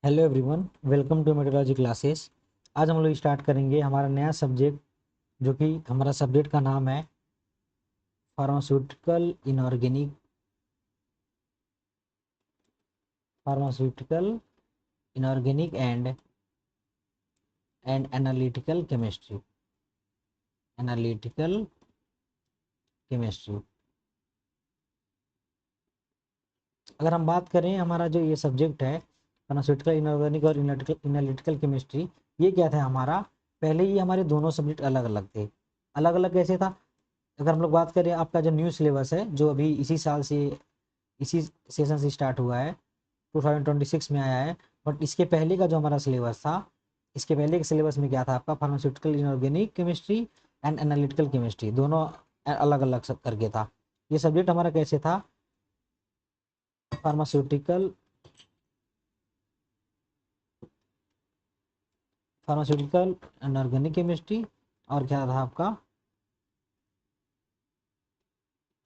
Hello everyone, welcome to metrology classes. आज हम लोग स्टार्ट करेंगे हमारा नया सब्जेक्ट, जो कि हमारा सब्जेक्ट का नाम है pharmaceutical inorganic pharmaceutical inorganic and analytical chemistry. Analytical chemistry. अगर हम बात करें, हमारा जो ये सब्जेक्ट है फार्मास्यूटिकल इनऑर्गेनिक और एनालिटिकल केमिस्ट्री, ये क्या था हमारा? पहले ये हमारे दोनों सब्जेक्ट अलग अलग थे। अलग अलग कैसे था? अगर हम लोग बात करें, आपका जो न्यू सिलेबस है, जो अभी इसी साल से, इसी सेशन से स्टार्ट हुआ है, 2026 में आया है। बट इसके पहले का जो हमारा सिलेबस था, इसके पहले के सिलेबस में क्या था आपका? Pharmaceutical inorganic chemistry and analytical chemistry, दोनों अलग अलग करके था। ये सब्जेक्ट हमारा कैसे था? फार्मास्यूटिकल फार्मास्यूटिकल इनऑर्गेनिक केमिस्ट्री, और क्या था आपका?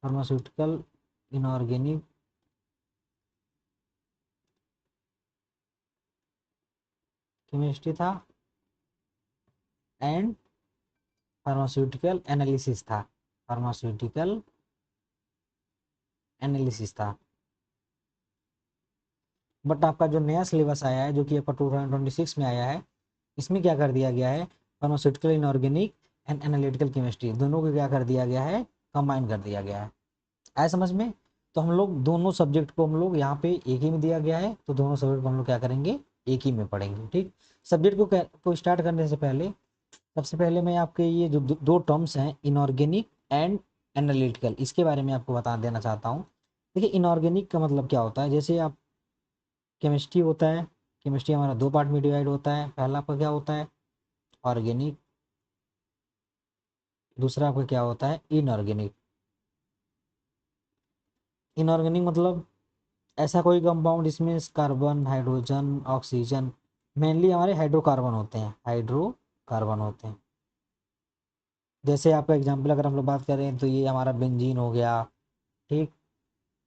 फार्मास्यूटिकल इनऑर्गेनिक केमिस्ट्री था, एंड फार्मास्यूटिकल एनालिसिस था। फार्मास्यूटिकल एनालिसिस था। बट आपका जो नया सिलेबस आया है, जो कि आपका 2026 में आया है, इसमें क्या कर दिया गया है? Pharmaceutical inorganic and analytical chemistry, दोनों को क्या कर दिया गया है? कंबाइन कर दिया गया है। आया समझ में? तो हम लोग दोनों सब्जेक्ट को हम लोग यहाँ पे एक ही में दिया गया है, तो दोनों सब्जेक्ट को हम लोग क्या करेंगे? एक ही में पढ़ेंगे। ठीक। सब्जेक्ट को स्टार्ट करने से पहले, सबसे पहले मैं आपके ये जो दो टर्म्स हैं, इनऑर्गेनिक एंड एनालिटिकल, इसके बारे में आपको बता देना चाहता हूँ। देखिए, इनऑर्गेनिक का मतलब क्या होता है? जैसे आप, केमिस्ट्री होता है, केमिस्ट्री हमारा दो पार्ट में डिवाइड होता है। पहला आपका क्या होता है? ऑर्गेनिक। दूसरा आपका क्या होता है? इनऑर्गेनिक। इनऑर्गेनिक मतलब ऐसा कोई कंपाउंड जिसमें कार्बन, हाइड्रोजन, ऑक्सीजन, मेनली हमारे हाइड्रोकार्बन होते हैं। हाइड्रोकार्बन होते हैं। जैसे आपका एग्जांपल अगर हम लोग बात करें, तो ये हमारा बेंजीन हो गया। ठीक।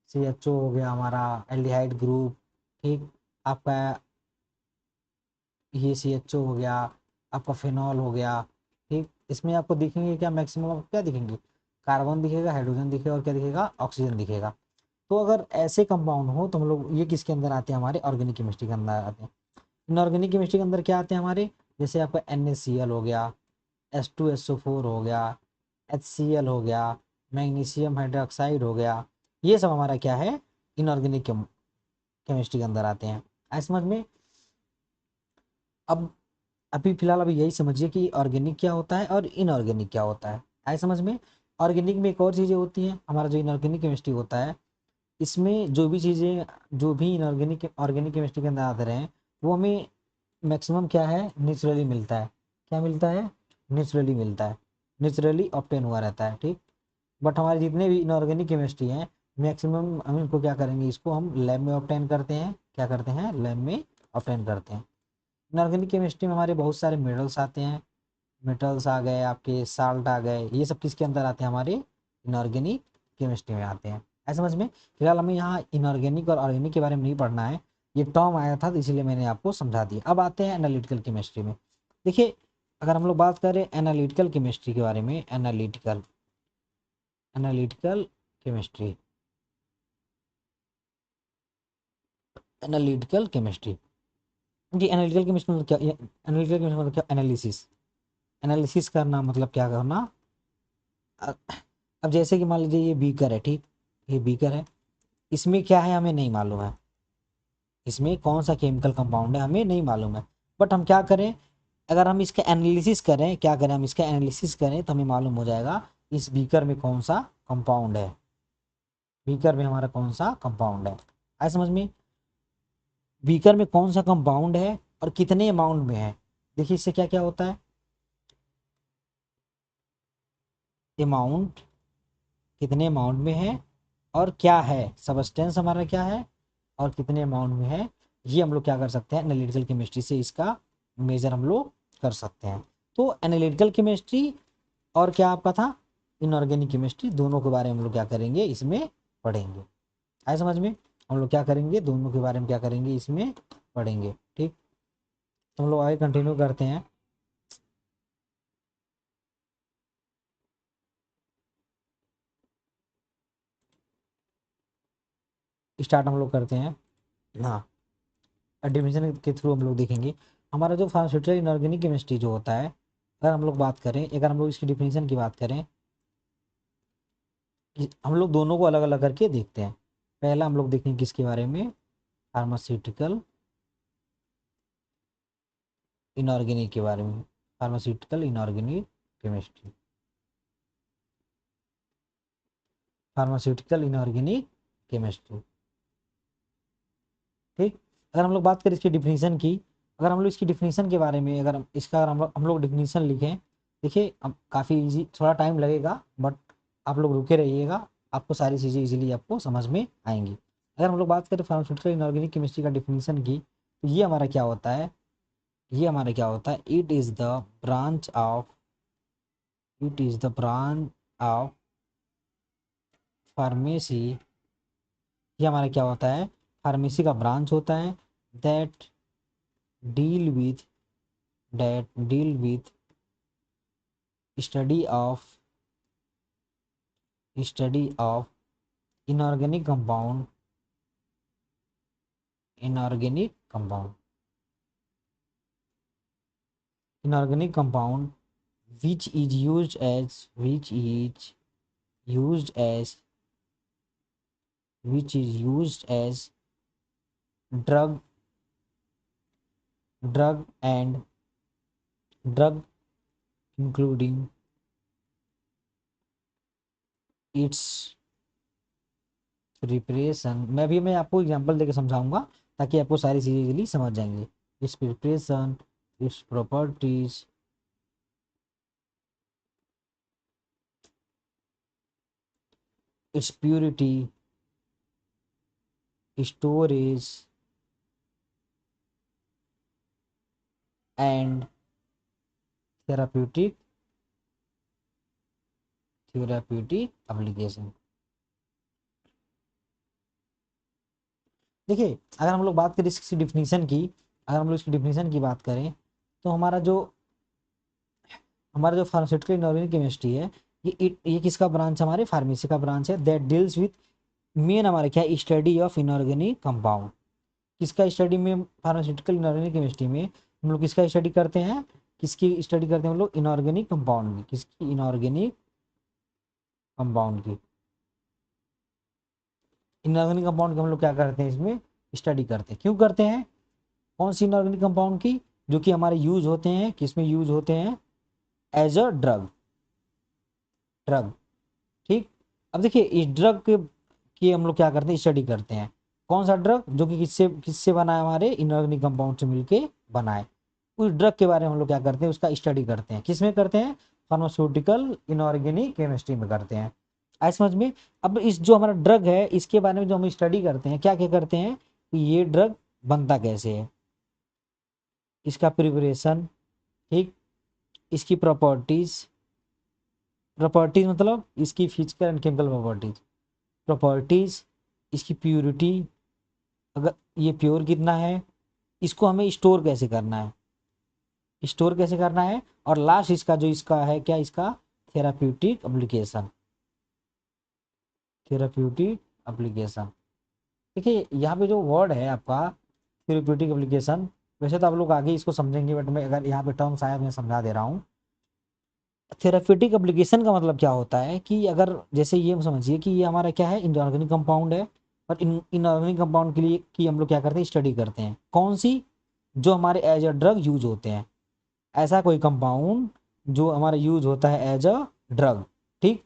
CHO हो गया हमारा, एल्डिहाइड ग्रुप। ठीक। आपका ये CHO हो गया, आपका फिनॉल हो गया। ठीक। इसमें आपको दिखेंगे क्या? मैक्सिमम आपको क्या दिखेंगे? कार्बन दिखेगा, हाइड्रोजन दिखेगा, और क्या दिखेगा? ऑक्सीजन दिखेगा। तो अगर ऐसे कंपाउंड हो, तो हम लोग ये किसके अंदर आते हैं? हमारे ऑर्गेनिक केमिस्ट्री के अंदर आते हैं। इनऑर्गेनिक केमिस्ट्री के अंदर क्या आते हैं हमारे? जैसे आपका NaCl हो गया, H2SO4 हो गया, HCl हो गया, मैग्नीशियम हाइड्रोक्साइड हो गया। ये सब हमारा क्या है? इनऑर्गेनिक केमिस्ट्री के अंदर आते हैं। आई समझ में? अब अभी फिलहाल अभी यही समझिए कि ऑर्गेनिक क्या होता है और इनऑर्गेनिक क्या होता है। आई समझ में? ऑर्गेनिक में एक और चीज़ें होती हैं। हमारा जो इनऑर्गेनिक केमिस्ट्री होता है, इसमें जो भी चीज़ें, जो भी इनऑर्गेनिक ऑर्गेनिक केमिस्ट्री के अंदर आते रहे, वो हमें मैक्सिमम क्या है? नेचुरली मिलता है। क्या मिलता है? नेचुरली मिलता है। नेचुरली ऑब्टेन हुआ रहता है। ठीक। बट हमारे जितने भी इनऑर्गेनिक केमिस्ट्री हैं, मैक्सिमम हम इनको क्या करेंगे? इसको हम लैब में ऑब्टेन करते हैं। क्या करते हैं? लैब में ऑब्टेन करते हैं। इनऑर्गेनिक केमिस्ट्री में हमारे बहुत सारे मेटल्स आते हैं। मेटल्स आ गए, आपके साल्ट आ गए, ये सब किसके अंदर आते हैं? हमारे इनऑर्गेनिक केमिस्ट्री में आते हैं। ऐसे समझ में? फिलहाल हमें यहाँ इनऑर्गेनिक और ऑर्गेनिक के बारे में नहीं पढ़ना है। ये टर्म आया था, तो इसीलिए मैंने आपको समझा दिया। अब आते हैं एनालिटिकल केमिस्ट्री में। देखिए, अगर हम लोग बात करें एनालिटिकल केमिस्ट्री के बारे में, analytical analytical chemistry, analytical chemistry जी। एनालिटिकल केमिस्ट्री मतलब क्या? एनालिटिकल केमिस्ट्री मतलब क्या? एनालिसिस। एनालिसिस करना मतलब क्या करना? अ- अब जैसे कि मान लीजिए ये बीकर है। ठीक। ये बीकर है, इसमें क्या है हमें नहीं मालूम है। इसमें कौन सा केमिकल कंपाउंड है हमें नहीं मालूम है। बट हम क्या करें? अगर हम इसका एनालिसिस करें, क्या करें? हम इसका एनालिसिस करें तो हमें मालूम हो जाएगा इस बीकर में कौन सा कंपाउंड है। बीकर में हमारा कौन सा कंपाउंड है। आए समझ में? बीकर में कौन सा कंपाउंड है और कितने अमाउंट में है। देखिए, इससे क्या क्या होता है? अमाउंट, कितने अमाउंट में है, और क्या है सबस्टेंस हमारा, क्या है, और कितने अमाउंट में है। ये हम लोग क्या कर सकते हैं? एनालिटिकल केमिस्ट्री से इसका मेजर हम लोग कर सकते हैं। तो एनालिटिकल केमिस्ट्री और क्या आपका था? इनऑर्गेनिक केमिस्ट्री, दोनों के बारे में हम लोग क्या करेंगे? इसमें पढ़ेंगे। आए समझ में? हम लोग क्या करेंगे? दोनों के बारे में क्या करेंगे? इसमें पढ़ेंगे। ठीक। तो हम लोग आगे कंटिन्यू करते हैं। स्टार्ट हम लोग करते हैं। हाँ, डिफिनेशन के थ्रू हम लोग देखेंगे हमारा जो फार्मास्यूटिकल इनऑर्गेनिक केमिस्ट्री जो होता है, अगर हम लोग बात करें, अगर हम लोग इसकी डिफिनेशन की बात करें, हम लोग दोनों को अलग अलग करके देखते हैं। पहला हम लोग देखेंगे किसके बारे में, फार्मास्यूटिकल इनऑर्गेनिक के बारे में, pharmaceutical inorganic chemistry, pharmaceutical inorganic chemistry. ठीक, अगर हम लोग बात करें इसकी डिफिनीशन की, अगर हम लोग इसकी डिफिनीशन के बारे में, अगर इसका अगर हम लोग डिफिनीशन लिखें, देखिए अब काफ़ी इजी, थोड़ा टाइम लगेगा बट आप लोग रुके रहिएगा, आपको सारी चीज़ें इजीली आपको समझ में आएंगी। अगर हम लोग बात करें फार्मास्यूटिकल इनऑर्गेनिक केमिस्ट्री का डिफिनीशन की, तो ये हमारा क्या होता है, ये हमारा क्या होता है, it is the branch of, it is the branch of pharmacy, ये हमारा क्या होता है, फार्मेसी का ब्रांच होता है, that deal with, that deal with study of, study of inorganic compound, inorganic compound, inorganic compound which is used as, which is used as, which is used as drug, drug and drug, including its preparation. मैं आपको example देके समझाऊंगा ताकि आपको सारी चीज़ें easily समझ जाएंगे। It's preparation, its properties, its purity, storage and therapeutic, therapeutic application। देखिए अगर हम लोग बात करें इसकी डिफिनीशन की, अगर हम लोग इसकी डिफिनीशन की बात करें, तो हमारा जो फार्मास्यूटिकल इनऑर्गेनिक केमिस्ट्री है, ये किसका ब्रांच, हमारे फार्मेसी का ब्रांच है, दैट डील्स विथ, मेन हमारे क्या है, स्टडी ऑफ इनऑर्गेनिक कंपाउंड। किसका स्टडी में, फार्मास्यूटिकल इनऑर्गेनिक केमिस्ट्री में हम लोग किसका स्टडी करते हैं, किसकी स्टडी करते हैं हम लोग, इनऑर्गेनिक कंपाउंड की, किसकी, इनऑर्गेनिक कंपाउंड की। इनऑर्गेनिक कंपाउंड की हम लोग क्या करते हैं, इसमें स्टडी करते हैं। क्यों करते हैं, कौन सी इनऑर्गेनिक कंपाउंड की, जो कि हमारे यूज होते हैं, किसमें यूज होते हैं, एज अ ड्रग, ड्रग। ठीक, अब देखिए इस ड्रग के की हम लोग क्या करते हैं, स्टडी करते हैं। कौन सा ड्रग, जो कि किससे किससे बना है, हमारे इनऑर्गेनिक कंपाउंड से मिलके बना है। उस ड्रग के बारे में हम लोग क्या करते हैं, उसका स्टडी करते हैं। किस में करते हैं, फार्मास्यूटिकल इनऑर्गेनिक केमिस्ट्री में करते हैं। आई समझ में। अब इस जो हमारा ड्रग है, इसके बारे में जो हम स्टडी करते हैं, क्या क्या करते हैं, कि ये ड्रग बनता कैसे है, इसका प्रिपरेशन, ठीक, इसकी प्रॉपर्टीज, प्रॉपर्टीज मतलब इसकी physical and chemical properties, properties, इसकी प्योरिटी, अगर ये प्योर कितना है, इसको हमें स्टोर कैसे करना है, स्टोर कैसे करना है, और लास्ट इसका जो इसका है क्या, इसका थेराप्यूटिक एप्लीकेशन, थेराप्यूटिक एप्लीकेशन। देखिए यहाँ पे जो वर्ड है आपका थेराप्यूटिक एप्लीकेशन, वैसे तो आप लोग आगे इसको समझेंगे बट मैं अगर यहाँ पे टर्म्स आया मैं समझा दे रहा हूँ। थेराप्यूटिक एप्लीकेशन का मतलब क्या होता है, कि अगर जैसे ये समझिए कि ये हमारा क्या है, इनऑर्गेनिक कंपाउंड है, और इनऑर्गेनिक कंपाउंड के लिए की हम लोग क्या करते हैं, स्टडी करते हैं। कौन सी, जो हमारे एज अ ड्रग यूज होते हैं, ऐसा कोई कंपाउंड जो हमारा यूज होता है एज अ ड्रग। ठीक,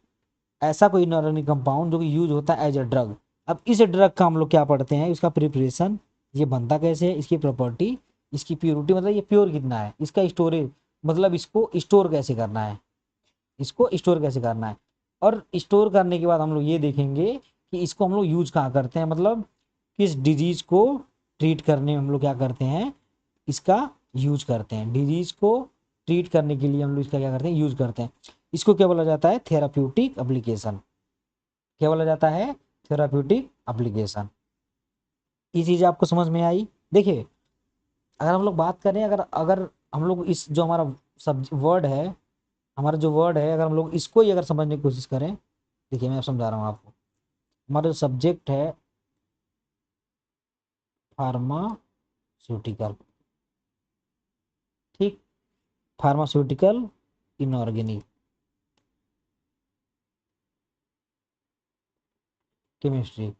ऐसा कोई इनऑर्गेनिक कंपाउंड जो कि यूज होता है एज अ ड्रग। अब इस ड्रग का हम लोग क्या पढ़ते हैं, इसका प्रिपरेशन, ये बनता कैसे है, इसकी प्रॉपर्टी, इसकी प्योरिटी मतलब ये प्योर कितना है, इसका स्टोरेज मतलब इसको स्टोर कैसे करना है, इसको स्टोर कैसे करना है। और स्टोर करने के बाद हम लोग ये देखेंगे कि इसको हम लोग यूज कहाँ करते हैं, मतलब किस डिजीज को ट्रीट करने में हम लोग क्या करते हैं, इसका यूज करते हैं। डिजीज को ट्रीट करने के लिए हम लोग इसका क्या करते हैं, यूज करते हैं। इसको क्या बोला जाता है, थेराप्यूटिक एप्लीकेशन। क्या बोला जाता है, थेराप्यूटिक एप्लीकेशन। ये चीज आपको समझ में आई। देखिए अगर हम लोग बात करें, अगर अगर हम लोग इस जो हमारा सब वर्ड है, हमारा जो वर्ड है, अगर हम लोग इसको ही अगर समझने की कोशिश करें, देखिए मैं समझा रहा हूँ आपको। हमारा जो सब्जेक्ट है फार्मास्यूटिकल, ठीक, फार्मास्यूटिकल इनऑर्गेनिक केमिस्ट्री।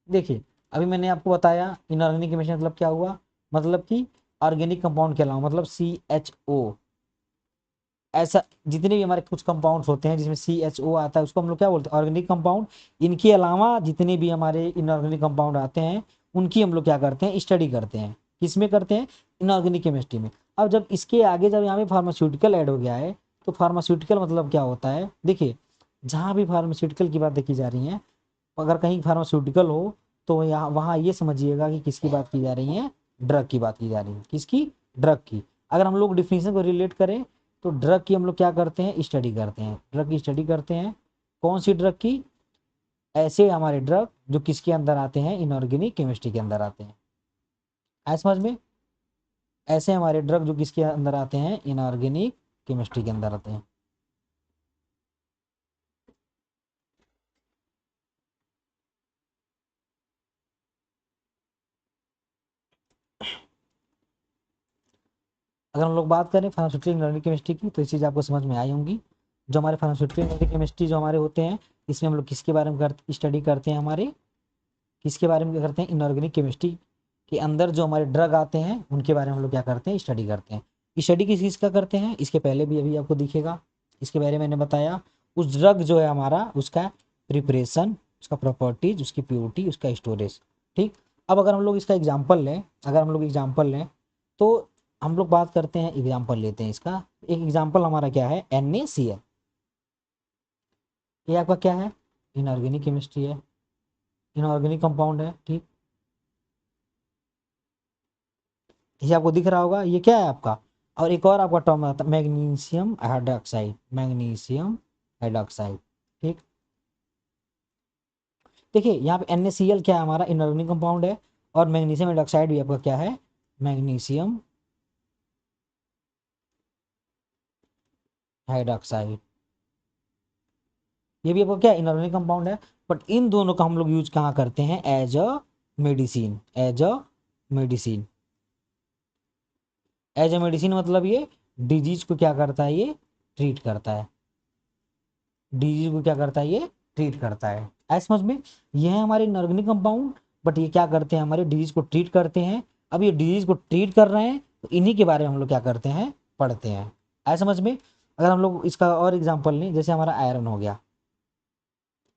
देखिए अभी मैंने आपको बताया इनऑर्गेनिक केमिस्ट्री मतलब क्या हुआ, मतलब कि ऑर्गेनिक कंपाउंड के अलावा, मतलब CHO, ऐसा जितने भी हमारे कुछ कंपाउंड्स होते हैं जिसमें CHO आता है उसको हम लोग क्या बोलते हैं, ऑर्गेनिक कंपाउंड। इनके अलावा जितने भी हमारे इनऑर्गेनिक कंपाउंड आते हैं उनकी हम लोग क्या करते हैं, स्टडी करते हैं। किसमें करते हैं, इनऑर्गेनिक केमिस्ट्री में। अब जब इसके आगे जब यहाँ पे फार्मास्यूटिकल ऐड हो गया है, तो फार्मास्यूटिकल मतलब क्या होता है, देखिए जहाँ भी फार्मास्यूटिकल की बात देखी जा रही है, अगर कहीं फार्मास्यूटिकल हो तो यहाँ वहाँ ये समझिएगा कि किसकी बात की जा रही है, ड्रग की बात की जा रही है। किसकी, ड्रग की। अगर हम लोग डिफिनेशन को रिलेट करें तो ड्रग की हम लोग क्या करते हैं, स्टडी करते हैं, ड्रग की स्टडी करते हैं। कौन सी ड्रग की, ऐसे हमारे ड्रग जो किसके अंदर आते हैं, इनऑर्गेनिक केमिस्ट्री के अंदर आते हैं। आए समझ में, ऐसे हमारे ड्रग जो किसके अंदर आते हैं, इनऑर्गेनिक केमिस्ट्री के अंदर आते हैं। अगर हम लोग बात करें फार्मास्यूटिकल इनऑर्गेनिक केमिस्ट्री की, तो ये चीज़ आपको समझ में आई होंगी। जो हमारे फार्मास्यूटिकल इनऑर्गेनिक केमिस्ट्री जो हमारे होते हैं, इसमें हम लोग किसके बारे में स्टडी करते हैं, हमारे किसके बारे में क्या करते हैं, इनऑर्गेनिक केमिस्ट्री के अंदर जो हमारे ड्रग आते हैं उनके बारे में हम लोग क्या करते हैं, स्टडी करते हैं। स्टडी किस चीज़ का करते हैं, इसके पहले भी अभी आपको दिखेगा, इसके बारे में मैंने बताया। उस ड्रग जो है हमारा, उसका प्रिपरेशन, उसका प्रॉपर्टीज, उसकी प्योरिटी, उसका स्टोरेज, ठीक। अब अगर हम लोग इसका एग्जाम्पल लें, अगर हम लोग एग्जाम्पल लें तो हम लोग बात करते हैं, एग्जाम्पल लेते हैं इसका। एक एग्जाम्पल हमारा क्या है, NaCl। ये आपका क्या है, इनऑर्गेनिक केमिस्ट्री है, इनऑर्गेनिक कंपाउंड है, ठीक। ये आपको दिख रहा होगा, ये क्या है आपका। और एक और आपका टर्म आता है मैग्नीशियम हाइड्रोक्साइड, मैग्नीशियम हाइड्रोक्साइड, ठीक। देखिए यहाँ पे NaCl क्या है, हमारा इनऑर्गेनिक कंपाउंड है। और मैग्नीशियम हाइड्रोक्साइड भी आपका क्या है, मैग्नीशियम हाइड्रोक्साइड, ये भी आपका क्या, इनऑर्गेनिक कंपाउंड है। बट इन दोनों का हम लोग यूज कहाँ करते हैं, as a medicine, as a medicine. As a medicine मतलब ये डिजीज को क्या करता है, ये ट्रीट करता है। डिजीज को क्या करता है, ये ट्रीट करता है। ऐसे समझ में, ये है हमारे इनऑर्गेनिक कंपाउंड, बट ये क्या करते हैं, हमारे डिजीज को ट्रीट करते हैं। अब ये डिजीज को ट्रीट कर रहे हैं तो इन्हीं के बारे में हम लोग क्या करते हैं, पढ़ते हैं। ऐसे समझ में। अगर हम लोग इसका और एग्जाम्पल लें, जैसे हमारा आयरन हो गया,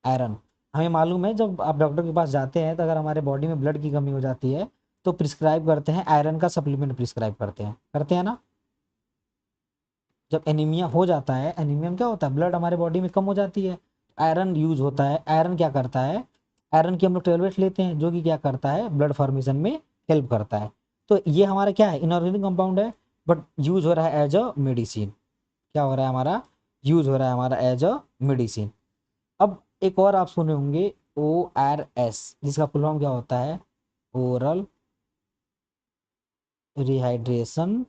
आयरन, हमें मालूम है जब आप डॉक्टर के पास जाते हैं तो अगर हमारे बॉडी में ब्लड की कमी हो जाती है तो प्रिस्क्राइब करते हैं, आयरन का सप्लीमेंट प्रिस्क्राइब करते हैं ना। जब एनीमिया हो जाता है, एनीमिया में क्या होता है, ब्लड हमारे बॉडी में कम हो जाती है, आयरन यूज होता है। आयरन क्या करता है, आयरन की हम लोग टेबलेट लेते हैं जो कि क्या करता है, ब्लड फॉर्मेशन में हेल्प करता है। तो ये हमारा क्या है, इनऑर्गेनिक कंपाउंड है, बट यूज हो रहा है एज अ मेडिसिन। क्या हो रहा है हमारा, यूज हो रहा है हमारा एज अ मेडिसिन। अब एक और आप सुने होंगे, ORS, जिसका फुल फॉर्म क्या होता है, oral rehydration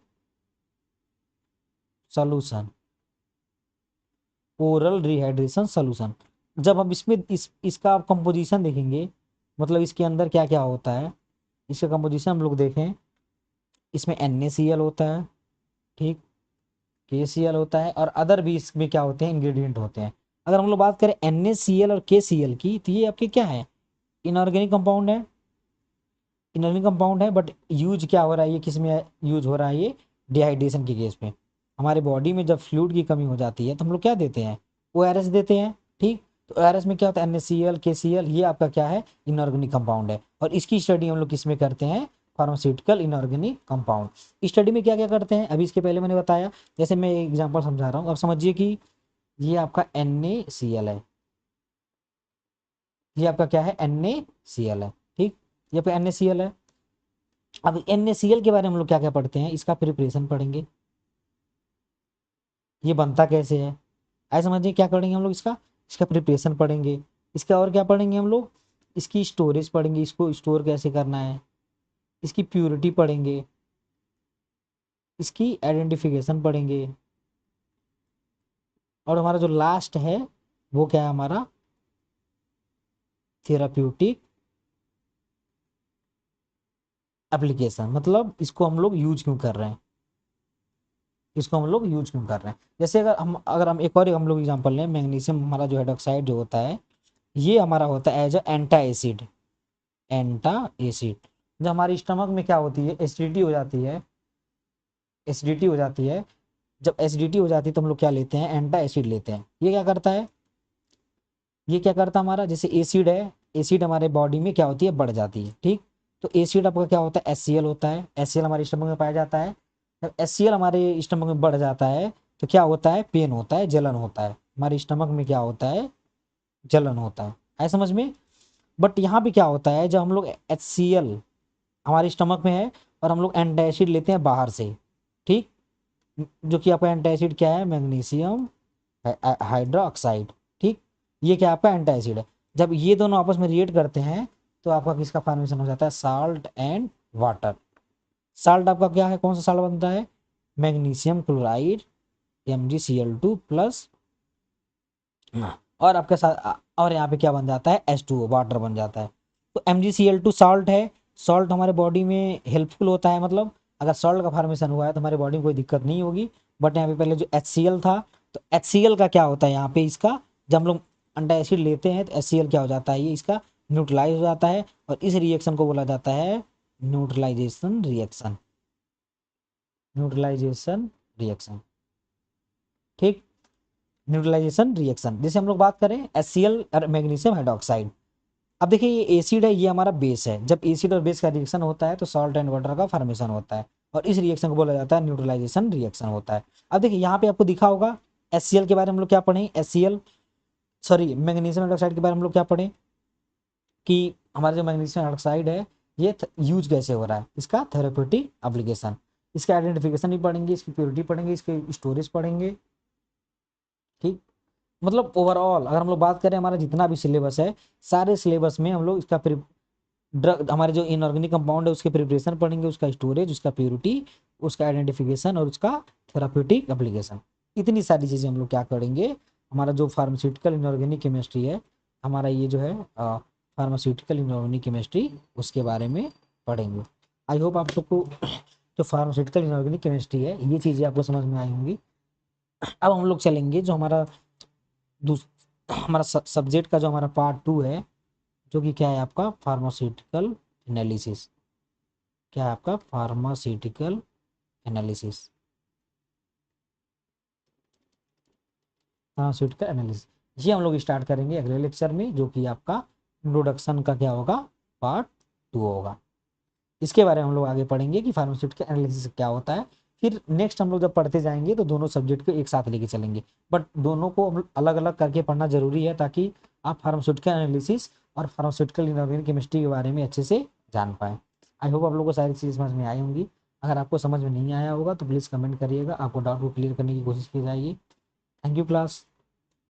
solution, oral rehydration solution. जब हम इसमें इसका आप कंपोजिशन देखेंगे, मतलब इसके अंदर क्या क्या होता है, इसका कंपोजिशन हम लोग देखें, इसमें NaCl होता है, ठीक, KCl होता है, और अदर भी इसमें क्या होते हैं, इंग्रेडिएंट होते हैं। अगर हम लोग बात करें NaCl और KCl की, तो ये आपके क्या है, इनऑर्गेनिक कंपाउंड है, इनऑर्गेनिक कंपाउंड है। बट यूज क्या हो रहा है, ये किस में यूज हो रहा है, ये डिहाइड्रेशन के केस में। हमारे बॉडी में जब फ्लूइड की कमी हो जाती है तो हम लोग क्या देते हैं, ORS देते हैं, ठीक। तो ORS में क्या होता है, NaCl KCl, ये आपका क्या है, इनऑर्गेनिक कंपाउंड है। और इसकी स्टडी हम लोग किस में करते हैं, फार्मास्यूटिकल इनऑर्गेनिक कंपाउंड स्टडी में क्या क्या करते हैं, अभी इसके पहले मैंने बताया। जैसे मैं एग्जाम्पल समझा रहा हूँ, अब समझिए कि ये आपका NaCl है, ये आपका क्या है, NaCl है, ठीक। ये आपका NaCl है। अब NaCl के बारे में हम लोग क्या क्या पढ़ते हैं, इसका प्रिपरेशन पढ़ेंगे, ये बनता कैसे है। ऐसे समझिए क्या पढ़ेंगे हम लोग, इसका इसका प्रिपरेशन पढ़ेंगे। इसका और क्या पढ़ेंगे हम लोग, इसकी स्टोरेज पढ़ेंगे, इसको स्टोर कैसे करना है, इसकी प्योरिटी पढ़ेंगे, इसकी आइडेंटिफिकेशन पढ़ेंगे, और हमारा जो लास्ट है वो क्या है हमारा, थेराप्यूटिक एप्लीकेशन, मतलब इसको हम लोग यूज क्यों कर रहे हैं, इसको हम लोग यूज क्यों कर रहे हैं। जैसे अगर हम एक और हम लोग एग्जांपल लें, मैग्नीशियम हमारा जो हाइड्रोक्साइड जो होता है, ये हमारा होता है एज अ एंटा एसिड, एंटा एसिड। जब हमारी स्टमक में क्या होती है, एसिडिटी हो जाती है, एसिडिटी हो जाती है, जब एसिडिटी हो जाती है तो हम लोग क्या लेते हैं, एंटा एसिड लेते हैं। ये क्या करता है, ये क्या करता है हमारा, जैसे एसिड है, एसिड हमारे बॉडी में क्या होती है, बढ़ जाती है, ठीक। तो एसिड आपका क्या होता है, HCl होता है, HCl हमारे स्टमक में पाया जाता है। जब HCl हमारे स्टमक में बढ़ जाता है तो क्या होता है, पेन होता है, जलन होता है, हमारे स्टमक में क्या होता है, जलन होता है। आए समझ में। बट यहाँ पे क्या होता है, जब हम लोग HCl हमारे स्टमक में है और हम लोग एंटासिड लेते हैं बाहर से, ठीक, जो कि आपका एंटासिड क्या है, मैग्नीशियम हाइड्रोक्साइड, ठीक। ये क्या आपका एंटासिड है। जब ये दोनों आपस में रिएक्ट करते हैं तो आपका किसका फॉर्मेशन हो जाता है, साल्ट एंड वाटर। साल्ट आपका क्या है, कौन सा साल्ट बनता है, मैग्नीशियम क्लोराइड MgCl2 प्लस, और आपके साथ और यहाँ पे क्या बन जाता है, H2O वाटर बन जाता है। तो MgCl2 सॉल्ट है, सॉल्ट हमारे बॉडी में हेल्पफुल होता है, मतलब अगर सॉल्ट का फॉर्मेशन हुआ है तो हमारे बॉडी में कोई दिक्कत नहीं होगी। बट यहाँ पे पहले जो HCl था, तो HCl का क्या होता है यहाँ पे, इसका जब हम लोग अंडा एसिड लेते हैं तो HCl क्या हो जाता है, ये इसका न्यूट्रलाइज हो जाता है, और इस रिएक्शन को बोला जाता है न्यूट्रलाइजेशन रिएक्शन, न्यूट्रलाइजेशन रिएक्शन, ठीक। न्यूट्रलाइजेशन रिएक्शन, जैसे हम लोग बात करें HCl और मैग्नीशियम हाइड्रोक्साइड। अब देखिए ये एसिड है, ये हमारा बेस है, जब एसिड और बेस का रिएक्शन होता है तो सॉल्ट एंड वाटर का फॉर्मेशन होता है, और इस रिएक्शन को बोला जाता है न्यूट्रलाइजेशन रिएक्शन होता है। अब देखिए यहाँ पे आपको दिखा होगा HCl के बारे में हम लोग क्या पढ़े, HCl सॉरी मैग्नीशियम हाइड्रोक्साइड के बारे में हम लोग क्या पढ़े, कि हमारा जो मैग्नीशियम हाइड्रोक्साइड है ये यूज कैसे हो रहा है, इसका थेरेप्यूटिक एप्लीकेशन, इसका आइडेंटिफिकेशन भी पढ़ेंगे, इसकी प्योरिटी पढ़ेंगे, इसके स्टोरेज पढ़ेंगे, ठीक। मतलब ओवरऑल अगर हम लोग बात करें, हमारा जितना भी सिलेबस है, सारे सिलेबस में हम लोग इसका ड्रग, हमारे जो इनऑर्गेनिक कंपाउंड है उसके प्रिपरेशन पढ़ेंगे, उसका स्टोरेज, उसका प्योरिटी, उसका आइडेंटिफिकेशन और उसका थेराप्यूटिक एप्लीकेशन। इतनी सारी चीज़ें हम लोग क्या करेंगे, हमारा जो फार्मास्यूटिकल इनऑर्गेनिक केमिस्ट्री है, हमारा ये जो है फार्मास्यूटिकल इनऑर्गेनिक केमिस्ट्री, उसके बारे में पढ़ेंगे। आई होप आप सबको जो फार्मास्यूटिकल इनऑर्गेनिक केमिस्ट्री है ये चीज़ें आपको समझ में आई होंगी। अब हम लोग चलेंगे जो हमारा सब्जेक्ट का जो हमारा पार्ट 2 है, जो कि क्या है आपका फार्मास्यूटिकल एनालिसिस, क्या है आपका फार्मास्यूटिकल एनालिसिस, फार्मास्यूटिकल एनालिसिस। ये हम लोग स्टार्ट करेंगे अगले लेक्चर में, जो कि आपका इंट्रोडक्शन का क्या होगा, पार्ट 2 होगा। इसके बारे में हम लोग आगे पढ़ेंगे कि फार्मास्यूटिकल एनालिसिस क्या होता है। फिर नेक्स्ट हम लोग जब पढ़ते जाएंगे तो दोनों सब्जेक्ट को एक साथ लेके चलेंगे, बट दोनों को अलग अलग करके पढ़ना जरूरी है, ताकि आप फार्मास्यूटिकल एनालिसिस और फार्मास्यूटिकल इनऑर्गेनिक केमिस्ट्री के बारे में अच्छे से जान पाए। आई होप आप लोगों को सारी चीज़ समझ में आई होंगी। अगर आपको समझ में नहीं आया होगा तो प्लीज़ कमेंट करिएगा, आपको डाउट को क्लियर करने की कोशिश की जाएगी। Thank you class.